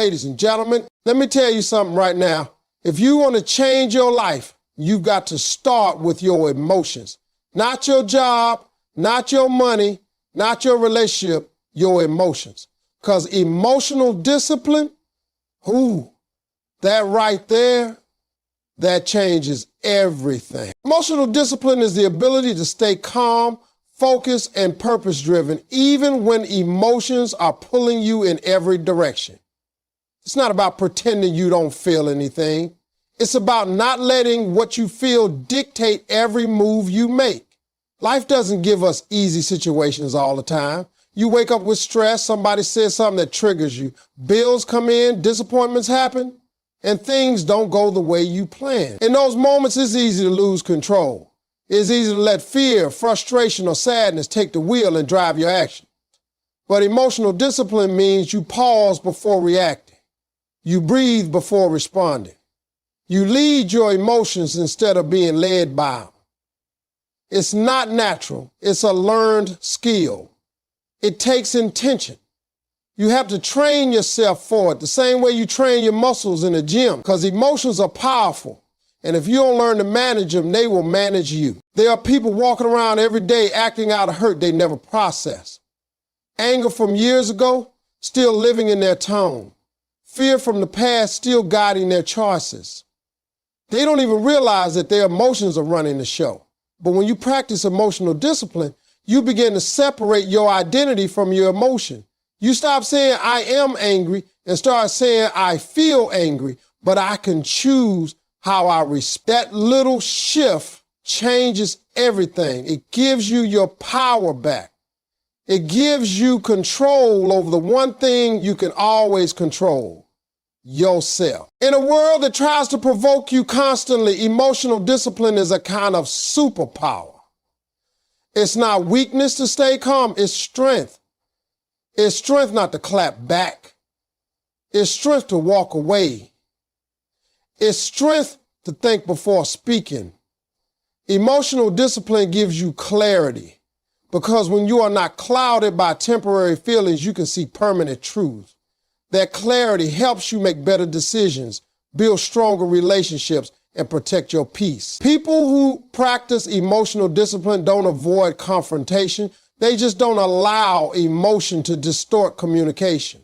Ladies and gentlemen, let me tell you something right now. If you want to change your life, you've got to start with your emotions. Not your job, not your money, not your relationship, your emotions. Because emotional discipline, that right there, that changes everything. Emotional discipline is the ability to stay calm, focused, and purpose-driven, even when emotions are pulling you in every direction. It's not about pretending you don't feel anything. It's about not letting what you feel dictate every move you make. Life doesn't give us easy situations all the time. You wake up with stress, somebody says something that triggers you. Bills come in, disappointments happen, and things don't go the way you plan. In those moments, it's easy to lose control. It's easy to let fear, frustration, or sadness take the wheel and drive your action. But emotional discipline means you pause before reacting. You breathe before responding. You lead your emotions instead of being led by them. It's not natural. It's a learned skill. It takes intention. You have to train yourself for it the same way you train your muscles in the gym, because emotions are powerful. And if you don't learn to manage them, they will manage you. There are people walking around every day acting out of hurt they never processed. Anger from years ago, still living in their tone. Fear from the past, still guiding their choices. They don't even realize that their emotions are running the show. But when you practice emotional discipline, you begin to separate your identity from your emotion. You stop saying, I am angry, and start saying, I feel angry, but I can choose how I respond. That little shift changes everything. It gives you your power back. It gives you control over the one thing you can always control, yourself. In a world that tries to provoke you constantly, emotional discipline is a kind of superpower. It's not weakness to stay calm, it's strength. It's strength not to clap back. It's strength to walk away. It's strength to think before speaking. Emotional discipline gives you clarity, because when you are not clouded by temporary feelings, you can see permanent truths. That clarity helps you make better decisions, build stronger relationships, and protect your peace. People who practice emotional discipline don't avoid confrontation. They just don't allow emotion to distort communication.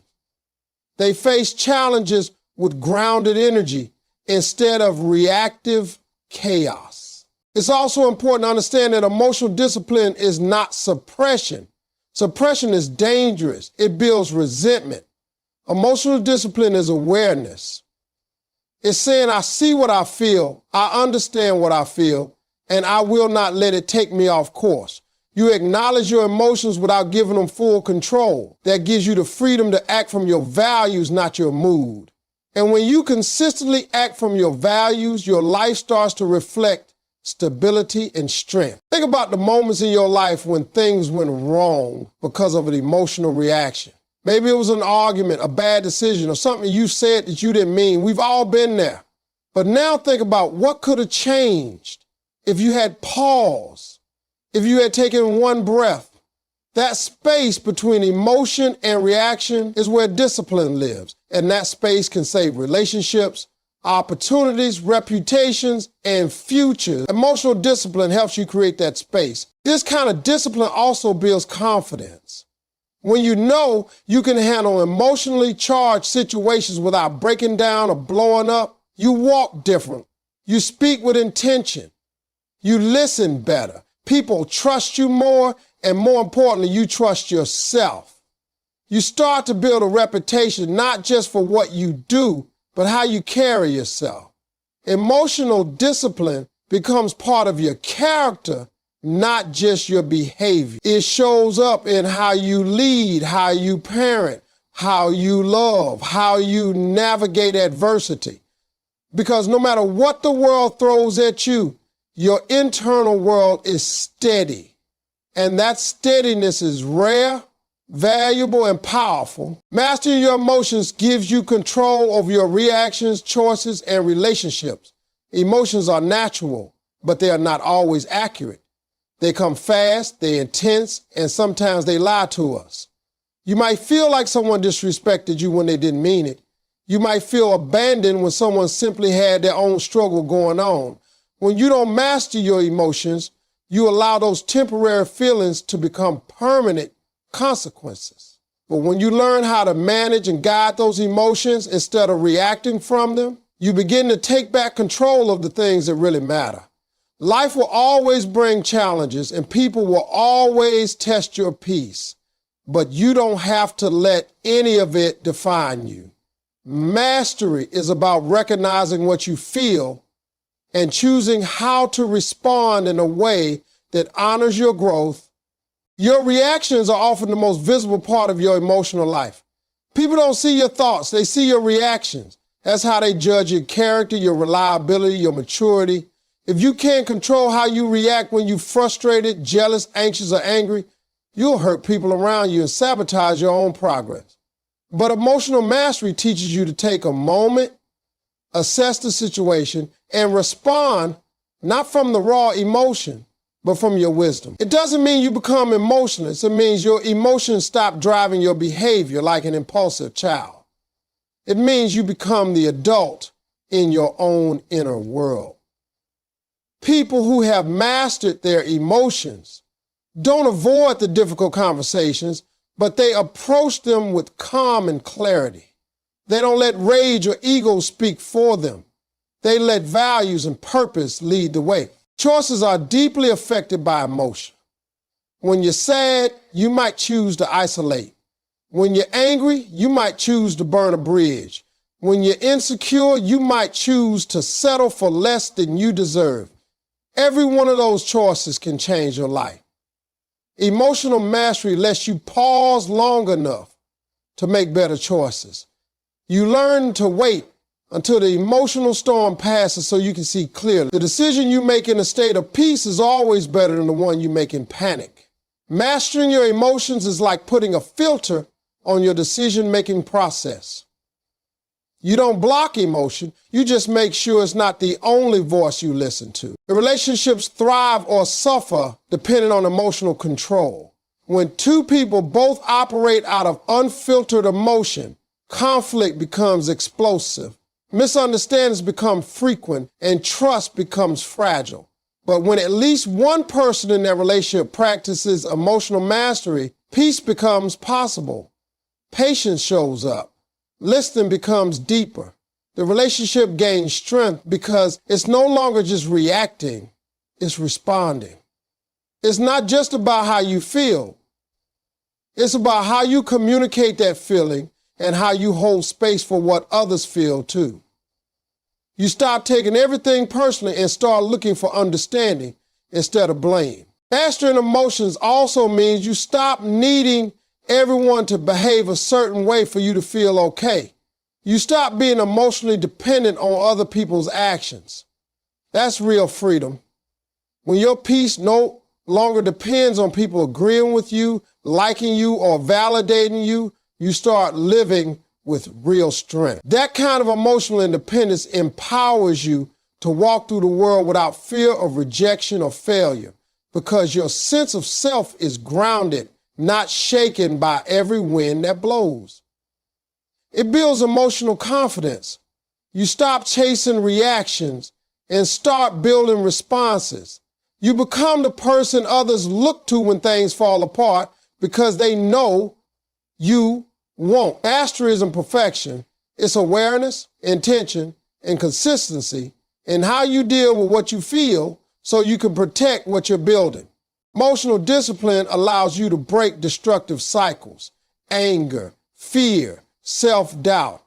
They face challenges with grounded energy instead of reactive chaos. It's also important to understand that emotional discipline is not suppression. Suppression is dangerous. It builds resentment. Emotional discipline is awareness. It's saying, I see what I feel, I understand what I feel, and I will not let it take me off course. You acknowledge your emotions without giving them full control. That gives you the freedom to act from your values, not your mood. And when you consistently act from your values, your life starts to reflect stability and strength. Think about the moments in your life when things went wrong because of an emotional reaction. Maybe it was an argument, a bad decision, or something you said that you didn't mean. We've all been there. But now think about what could have changed if you had paused, if you had taken one breath. That space between emotion and reaction is where discipline lives. And that space can save relationships, opportunities, reputations, and futures. Emotional discipline helps you create that space. This kind of discipline also builds confidence. When you know you can handle emotionally charged situations without breaking down or blowing up, you walk different. You speak with intention. You listen better. People trust you more, and more importantly, you trust yourself. You start to build a reputation not just for what you do, but how you carry yourself. Emotional discipline becomes part of your character, not just your behavior. It shows up in how you lead, how you parent, how you love, how you navigate adversity. Because no matter what the world throws at you, your internal world is steady. And that steadiness is rare, valuable, and powerful. Mastering your emotions gives you control over your reactions, choices, and relationships. Emotions are natural, but they are not always accurate. They come fast, they're intense, and sometimes they lie to us. You might feel like someone disrespected you when they didn't mean it. You might feel abandoned when someone simply had their own struggle going on. When you don't master your emotions, you allow those temporary feelings to become permanent consequences. But when you learn how to manage and guide those emotions instead of reacting from them, you begin to take back control of the things that really matter. Life will always bring challenges and people will always test your peace, but you don't have to let any of it define you. Mastery is about recognizing what you feel and choosing how to respond in a way that honors your growth. Your reactions are often the most visible part of your emotional life. People don't see your thoughts, they see your reactions. That's how they judge your character, your reliability, your maturity. If you can't control how you react when you're frustrated, jealous, anxious, or angry, you'll hurt people around you and sabotage your own progress. But emotional mastery teaches you to take a moment, assess the situation, and respond not from the raw emotion, but from your wisdom. It doesn't mean you become emotionless. It means your emotions stop driving your behavior like an impulsive child. It means you become the adult in your own inner world. People who have mastered their emotions don't avoid the difficult conversations, but they approach them with calm and clarity. They don't let rage or ego speak for them. They let values and purpose lead the way. Choices are deeply affected by emotion. When you're sad, you might choose to isolate. When you're angry, you might choose to burn a bridge. When you're insecure, you might choose to settle for less than you deserve. Every one of those choices can change your life. Emotional mastery lets you pause long enough to make better choices. You learn to wait until the emotional storm passes so you can see clearly. The decision you make in a state of peace is always better than the one you make in panic. Mastering your emotions is like putting a filter on your decision-making process. You don't block emotion, you just make sure it's not the only voice you listen to. The relationships thrive or suffer depending on emotional control. When two people both operate out of unfiltered emotion, conflict becomes explosive, misunderstandings become frequent, and trust becomes fragile. But when at least one person in that relationship practices emotional mastery, peace becomes possible. Patience shows up. Listening becomes deeper. The relationship gains strength because it's no longer just reacting, it's responding. It's not just about how you feel. It's about how you communicate that feeling and how you hold space for what others feel too. You stop taking everything personally and start looking for understanding instead of blame. Mastering emotions also means you stop needing everyone to behave a certain way for you to feel okay. You stop being emotionally dependent on other people's actions. That's real freedom. When your peace no longer depends on people agreeing with you, liking you, or validating you, you start living with real strength. That kind of emotional independence empowers you to walk through the world without fear of rejection or failure, because your sense of self is grounded, not shaken by every wind that blows. It builds emotional confidence. You stop chasing reactions and start building responses. You become the person others look to when things fall apart because they know you won't. Mastery isn't perfection. It's awareness, intention, and consistency in how you deal with what you feel so you can protect what you're building. Emotional discipline allows you to break destructive cycles, anger, fear, self-doubt,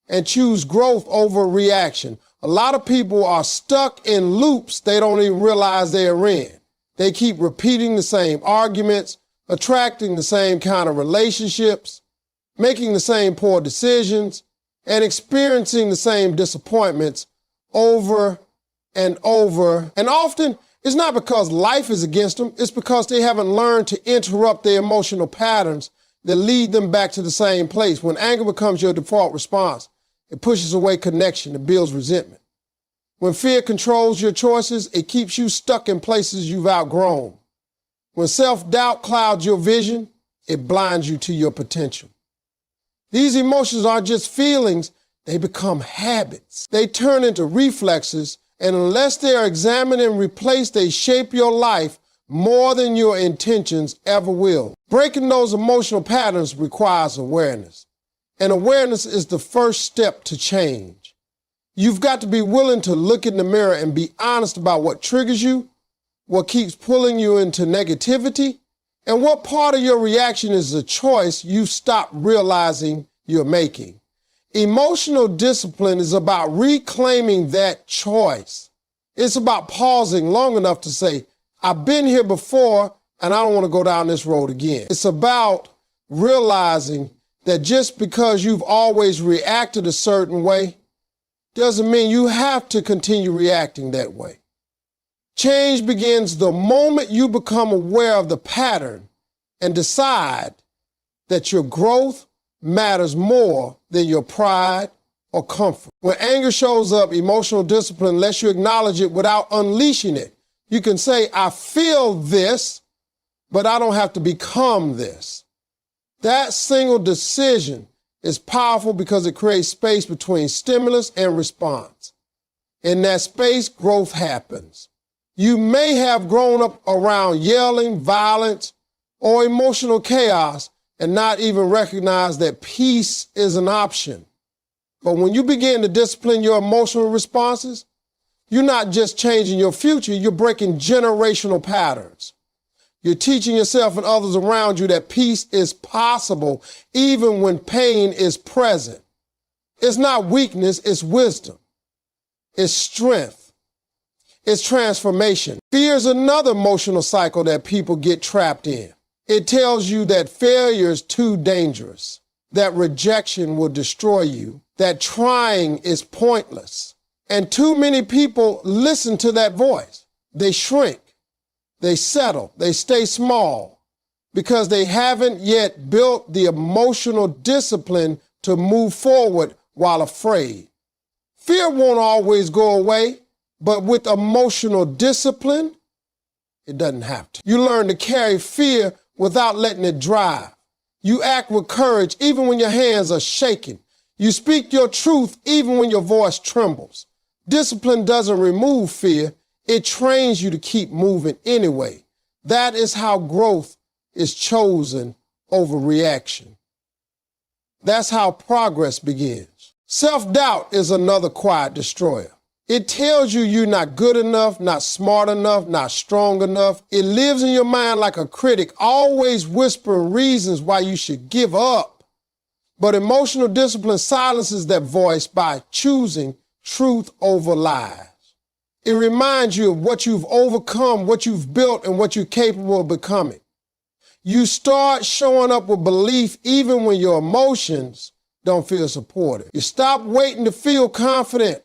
and choose growth over reaction. A lot of people are stuck in loops they don't even realize they're in. They keep repeating the same arguments, attracting the same kind of relationships, making the same poor decisions, and experiencing the same disappointments over and over. And often, it's not because life is against them, it's because they haven't learned to interrupt their emotional patterns that lead them back to the same place. When anger becomes your default response, it pushes away connection, it builds resentment. When fear controls your choices, it keeps you stuck in places you've outgrown. When self-doubt clouds your vision, it blinds you to your potential. These emotions aren't just feelings, They become habits. They turn into reflexes, and unless they are examined and replaced, they shape your life more than your intentions ever will. Breaking those emotional patterns requires awareness, and awareness is the first step to change. You've got to be willing to look in the mirror and be honest about what triggers you, what keeps pulling you into negativity, and what part of your reaction is a choice you stop realizing you're making. Emotional discipline is about reclaiming that choice. It's about pausing long enough to say, I've been here before and I don't want to go down this road again. It's about realizing that just because you've always reacted a certain way doesn't mean you have to continue reacting that way. Change begins the moment you become aware of the pattern and decide that your growth matters more than your pride or comfort. When anger shows up, emotional discipline lets you acknowledge it without unleashing it. You can say, I feel this, but I don't have to become this. That single decision is powerful because it creates space between stimulus and response. In that space, growth happens. You may have grown up around yelling, violence, or emotional chaos and not even recognize that peace is an option. But when you begin to discipline your emotional responses, you're not just changing your future, you're breaking generational patterns. You're teaching yourself and others around you that peace is possible even when pain is present. It's not weakness, it's wisdom. It's strength. It's transformation. Fear is another emotional cycle that people get trapped in. It tells you that failure is too dangerous, that rejection will destroy you, that trying is pointless. And too many people listen to that voice. They shrink, they settle, they stay small because they haven't yet built the emotional discipline to move forward while afraid. Fear won't always go away. But with emotional discipline, it doesn't have to. You learn to carry fear without letting it drive. You act with courage even when your hands are shaking. You speak your truth even when your voice trembles. Discipline doesn't remove fear. It trains you to keep moving anyway. That is how growth is chosen over reaction. That's how progress begins. Self-doubt is another quiet destroyer. It tells you you're not good enough, not smart enough, not strong enough. It lives in your mind like a critic, always whispering reasons why you should give up. But emotional discipline silences that voice by choosing truth over lies. It reminds you of what you've overcome, what you've built, and what you're capable of becoming. You start showing up with belief even when your emotions don't feel supported. You stop waiting to feel confident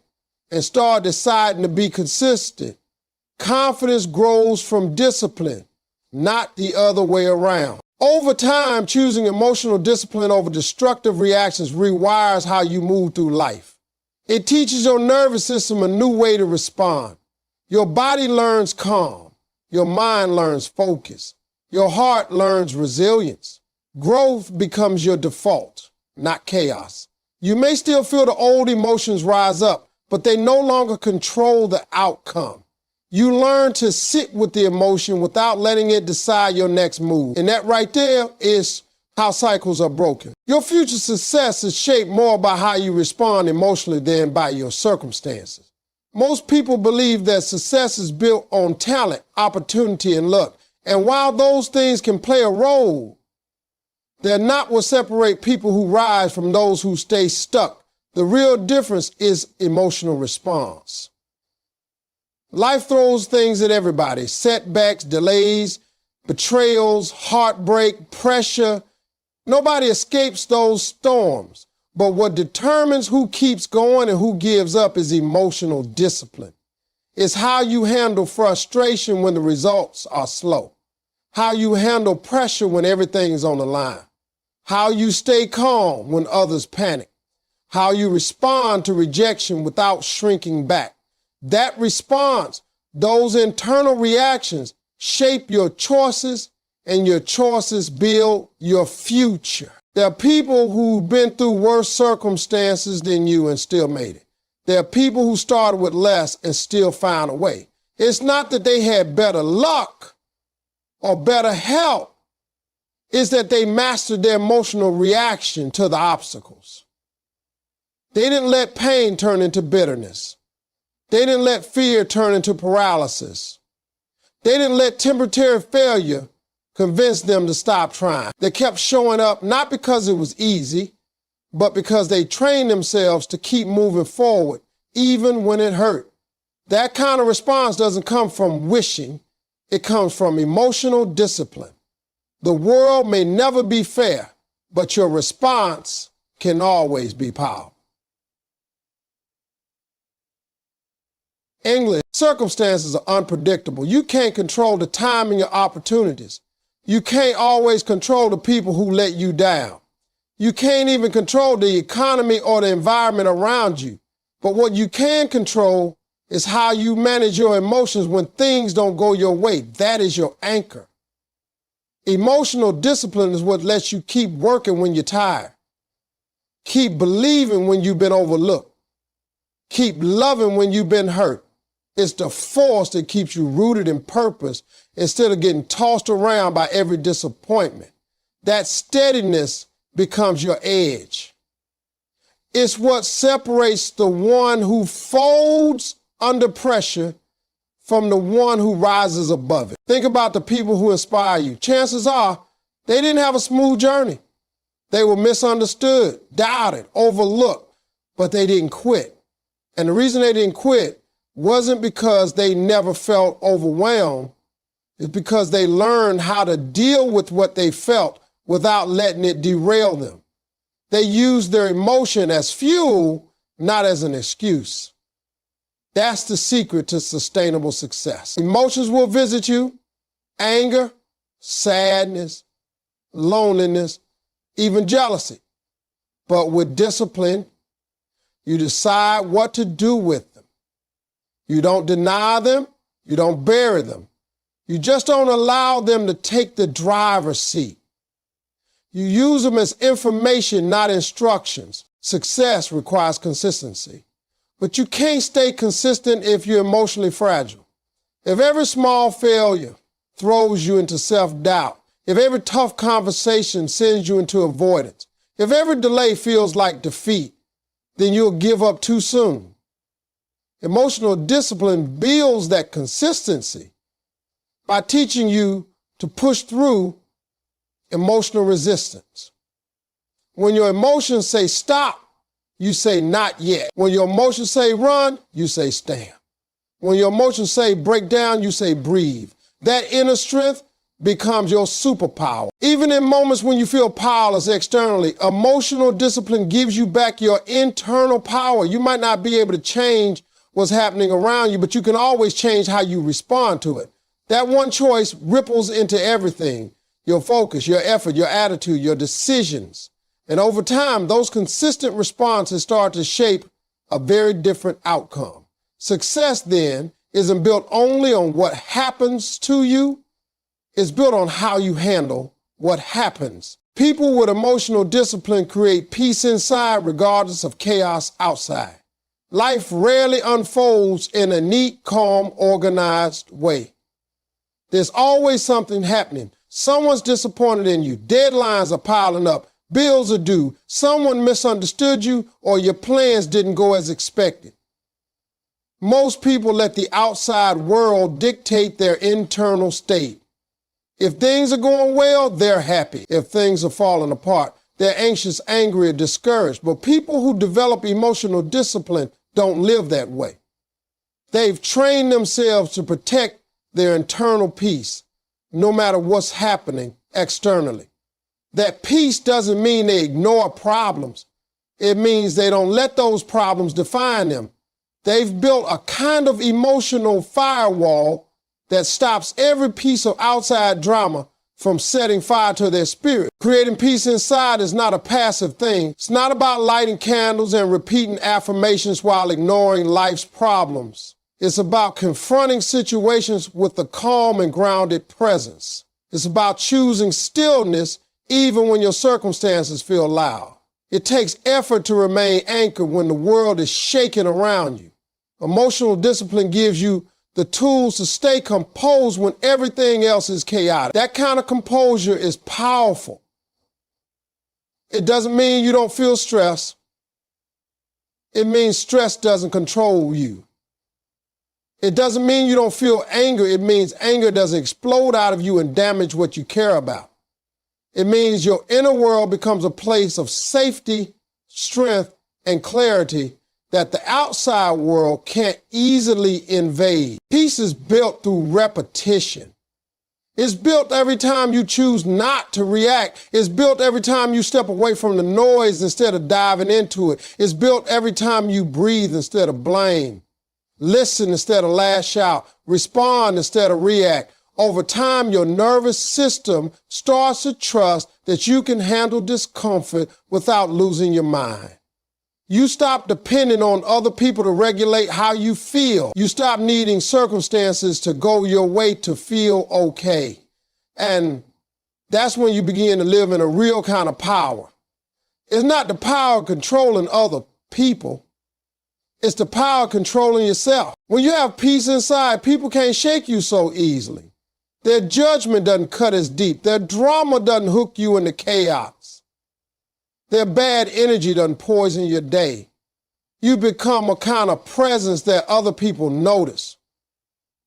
and start deciding to be consistent. Confidence grows from discipline, not the other way around. Over time, choosing emotional discipline over destructive reactions rewires how you move through life. It teaches your nervous system a new way to respond. Your body learns calm. Your mind learns focus. Your heart learns resilience. Growth becomes your default, not chaos. You may still feel the old emotions rise up, but they no longer control the outcome. You learn to sit with the emotion without letting it decide your next move. And that right there is how cycles are broken. Your future success is shaped more by how you respond emotionally than by your circumstances. Most people believe that success is built on talent, opportunity, and luck. And while those things can play a role, they're not what separate people who rise from those who stay stuck. The real difference is emotional response. Life throws things at everybody: setbacks, delays, betrayals, heartbreak, pressure. Nobody escapes those storms. But what determines who keeps going and who gives up is emotional discipline. It's how you handle frustration when the results are slow, how you handle pressure when everything is on the line, how you stay calm when others panic, how you respond to rejection without shrinking back. That response, those internal reactions, shape your choices, and your choices build your future. There are people who've been through worse circumstances than you and still made it. There are people who started with less and still found a way. It's not that they had better luck or better help. It's that they mastered their emotional reaction to the obstacles. They didn't let pain turn into bitterness. They didn't let fear turn into paralysis. They didn't let temporary failure convince them to stop trying. They kept showing up not because it was easy, but because they trained themselves to keep moving forward, even when it hurt. That kind of response doesn't come from wishing. It comes from emotional discipline. The world may never be fair, but your response can always be powerful. English, circumstances are unpredictable. You can't control the timing of opportunities. You can't always control the people who let you down. You can't even control the economy or the environment around you. But what you can control is how you manage your emotions when things don't go your way. That is your anchor. Emotional discipline is what lets you keep working when you're tired. Keep believing when you've been overlooked. Keep loving when you've been hurt. It's the force that keeps you rooted in purpose instead of getting tossed around by every disappointment. That steadiness becomes your edge. It's what separates the one who folds under pressure from the one who rises above it. Think about the people who inspire you. Chances are they didn't have a smooth journey. They were misunderstood, doubted, overlooked, but they didn't quit. And the reason they didn't quit wasn't because they never felt overwhelmed. It's because they learned how to deal with what they felt without letting it derail them. They used their emotion as fuel, not as an excuse. That's the secret to sustainable success. Emotions will visit you: anger, sadness, loneliness, even jealousy. But with discipline, you decide what to do with them. You don't deny them. You don't bury them. You just don't allow them to take the driver's seat. You use them as information, not instructions. Success requires consistency. But you can't stay consistent if you're emotionally fragile. If every small failure throws you into self-doubt, if every tough conversation sends you into avoidance, if every delay feels like defeat, then you'll give up too soon. Emotional discipline builds that consistency by teaching you to push through emotional resistance. When your emotions say stop, you say not yet. When your emotions say run, you say stand. When your emotions say break down, you say breathe. That inner strength becomes your superpower. Even in moments when you feel powerless externally, emotional discipline gives you back your internal power. You might not be able to change what's happening around you, but you can always change how you respond to it. That one choice ripples into everything: your focus, your effort, your attitude, your decisions. And over time, those consistent responses start to shape a very different outcome. Success, then, isn't built only on what happens to you. It's built on how you handle what happens. People with emotional discipline create peace inside regardless of chaos outside. Life rarely unfolds in a neat, calm, organized way. There's always something happening. Someone's disappointed in you. Deadlines are piling up. Bills are due. Someone misunderstood you, or your plans didn't go as expected. Most people let the outside world dictate their internal state. If things are going well, they're happy. If things are falling apart, they're anxious, angry, or discouraged. But people who develop emotional discipline don't live that way. They've trained themselves to protect their internal peace, no matter what's happening externally. That peace doesn't mean they ignore problems. It means they don't let those problems define them. They've built a kind of emotional firewall that stops every piece of outside drama from setting fire to their spirit. Creating peace inside is not a passive thing. It's not about lighting candles and repeating affirmations while ignoring life's problems. It's about confronting situations with a calm and grounded presence. It's about choosing stillness even when your circumstances feel loud. It takes effort to remain anchored when the world is shaking around you. Emotional discipline gives you the tools to stay composed when everything else is chaotic. That kind of composure is powerful. It doesn't mean you don't feel stress. It means stress doesn't control you. It doesn't mean you don't feel anger. It means anger doesn't explode out of you and damage what you care about. It means your inner world becomes a place of safety, strength, and clarity that the outside world can't easily invade. Peace is built through repetition. It's built every time you choose not to react. It's built every time you step away from the noise instead of diving into it. It's built every time you breathe instead of blame. Listen instead of lash out. Respond instead of react. Over time, your nervous system starts to trust that you can handle discomfort without losing your mind. You stop depending on other people to regulate how you feel. You stop needing circumstances to go your way to feel okay. And that's when you begin to live in a real kind of power. It's not the power of controlling other people. It's the power of controlling yourself. When you have peace inside, people can't shake you so easily. Their judgment doesn't cut as deep. Their drama doesn't hook you into chaos. Their bad energy doesn't poison your day. You become a kind of presence that other people notice.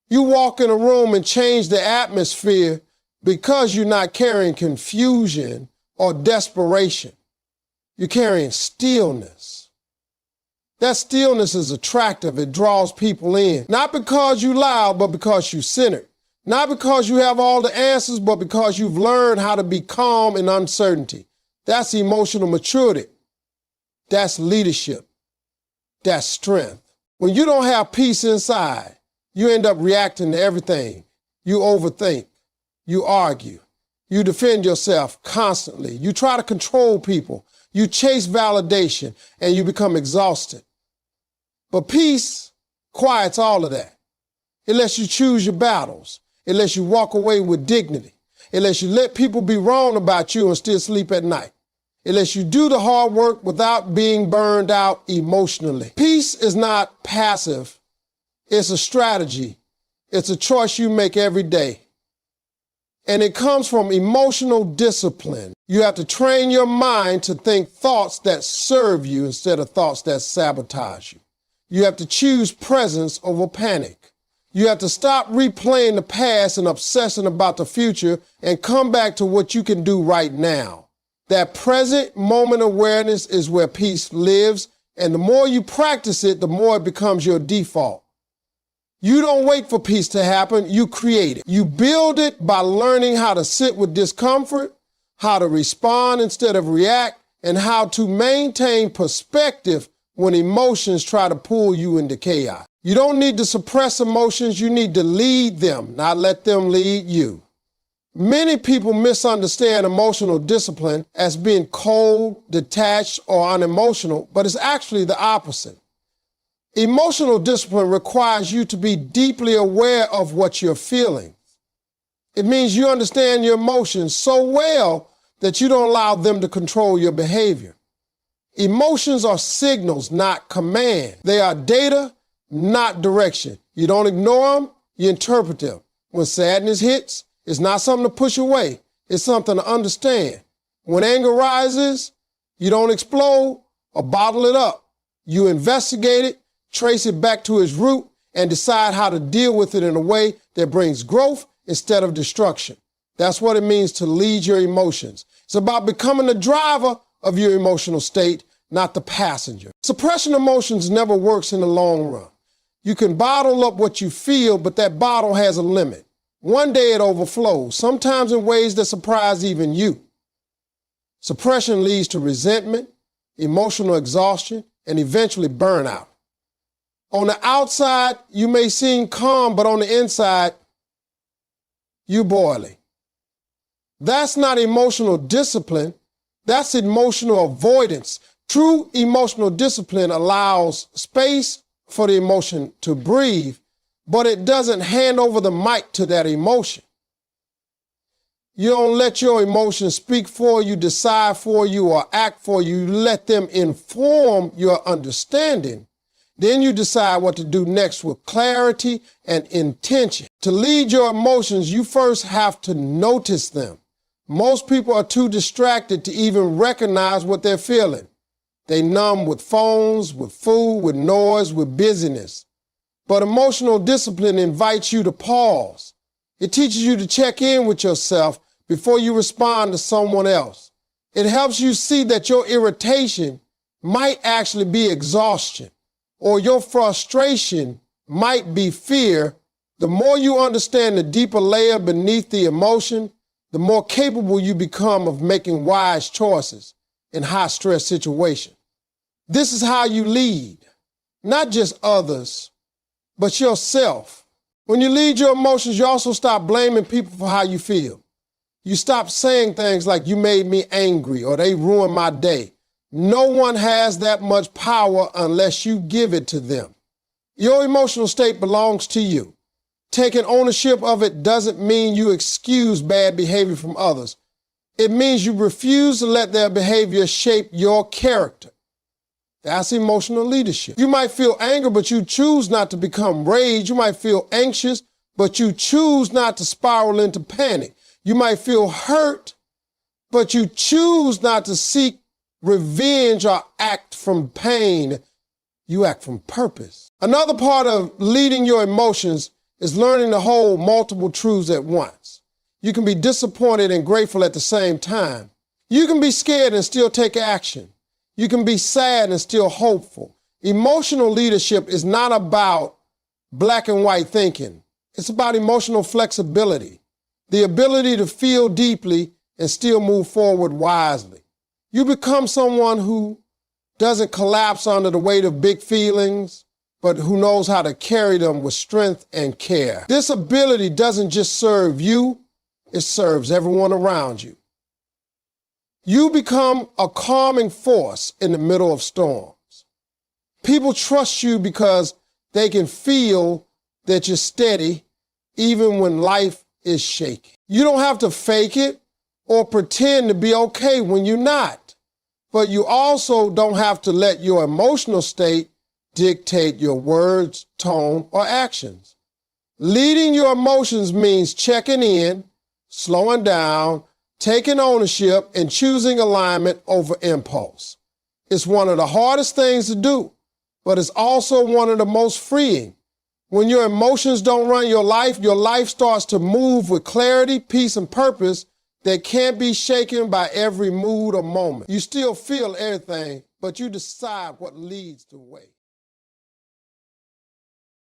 You walk in a room and change the atmosphere because you're not carrying confusion or desperation. You're carrying stillness. That stillness is attractive. It draws people in. Not because you're loud, but because you're centered. Not because you have all the answers, but because you've learned how to be calm in uncertainty. That's emotional maturity. That's leadership. That's strength. When you don't have peace inside, you end up reacting to everything. You overthink. You argue. You defend yourself constantly. You try to control people. You chase validation, and you become exhausted. But peace quiets all of that. It lets you choose your battles. It lets you walk away with dignity. It lets you let people be wrong about you and still sleep at night. It lets you do the hard work without being burned out emotionally. Peace is not passive. It's a strategy. It's a choice you make every day. And it comes from emotional discipline. You have to train your mind to think thoughts that serve you instead of thoughts that sabotage you. You have to choose presence over panic. You have to stop replaying the past and obsessing about the future and come back to what you can do right now. That present moment awareness is where peace lives, and the more you practice it, the more it becomes your default. You don't wait for peace to happen, you create it. You build it by learning how to sit with discomfort, how to respond instead of react, and how to maintain perspective when emotions try to pull you into chaos. You don't need to suppress emotions, you need to lead them, not let them lead you. Many people misunderstand emotional discipline as being cold, detached, or unemotional, but it's actually the opposite. Emotional discipline requires you to be deeply aware of what you're feeling. It means you understand your emotions so well that you don't allow them to control your behavior. Emotions are signals, not command. They are data, not direction. You don't ignore them, you interpret them. When sadness hits, it's not something to push away. It's something to understand. When anger rises, you don't explode or bottle it up. You investigate it, trace it back to its root, and decide how to deal with it in a way that brings growth instead of destruction. That's what it means to lead your emotions. It's about becoming the driver of your emotional state, not the passenger. Suppressing emotions never works in the long run. You can bottle up what you feel, but that bottle has a limit. One day it overflows, sometimes in ways that surprise even you. Suppression leads to resentment, emotional exhaustion, and eventually burnout. On the outside, you may seem calm, but on the inside, you're boiling. That's not emotional discipline. That's emotional avoidance. True emotional discipline allows space for the emotion to breathe, but it doesn't hand over the mic to that emotion. You don't let your emotions speak for you, decide for you, or act for you. You let them inform your understanding. Then you decide what to do next with clarity and intention. To lead your emotions, you first have to notice them. Most people are too distracted to even recognize what they're feeling. They numb with phones, with food, with noise, with busyness. But emotional discipline invites you to pause. It teaches you to check in with yourself before you respond to someone else. It helps you see that your irritation might actually be exhaustion, or your frustration might be fear. The more you understand the deeper layer beneath the emotion, the more capable you become of making wise choices in high-stress situations. This is how you lead, not just others, but yourself. When you lead your emotions, you also stop blaming people for how you feel. You stop saying things like, "You made me angry," or "They ruined my day." No one has that much power unless you give it to them. Your emotional state belongs to you. Taking ownership of it doesn't mean you excuse bad behavior from others. It means you refuse to let their behavior shape your character. That's emotional leadership. You might feel anger, but you choose not to become rage. You might feel anxious, but you choose not to spiral into panic. You might feel hurt, but you choose not to seek revenge or act from pain. You act from purpose. Another part of leading your emotions is learning to hold multiple truths at once. You can be disappointed and grateful at the same time. You can be scared and still take action. You can be sad and still hopeful. Emotional leadership is not about black and white thinking. It's about emotional flexibility, the ability to feel deeply and still move forward wisely. You become someone who doesn't collapse under the weight of big feelings, but who knows how to carry them with strength and care. This ability doesn't just serve you, it serves everyone around you. You become a calming force in the middle of storms. People trust you because they can feel that you're steady even when life is shaky. You don't have to fake it or pretend to be okay when you're not. But you also don't have to let your emotional state dictate your words, tone, or actions. Leading your emotions means checking in, slowing down, taking ownership, and choosing alignment over impulse. It's one of the hardest things to do, but it's also one of the most freeing. When your emotions don't run your life starts to move with clarity, peace, and purpose that can't be shaken by every mood or moment. You still feel everything, but you decide what leads the way.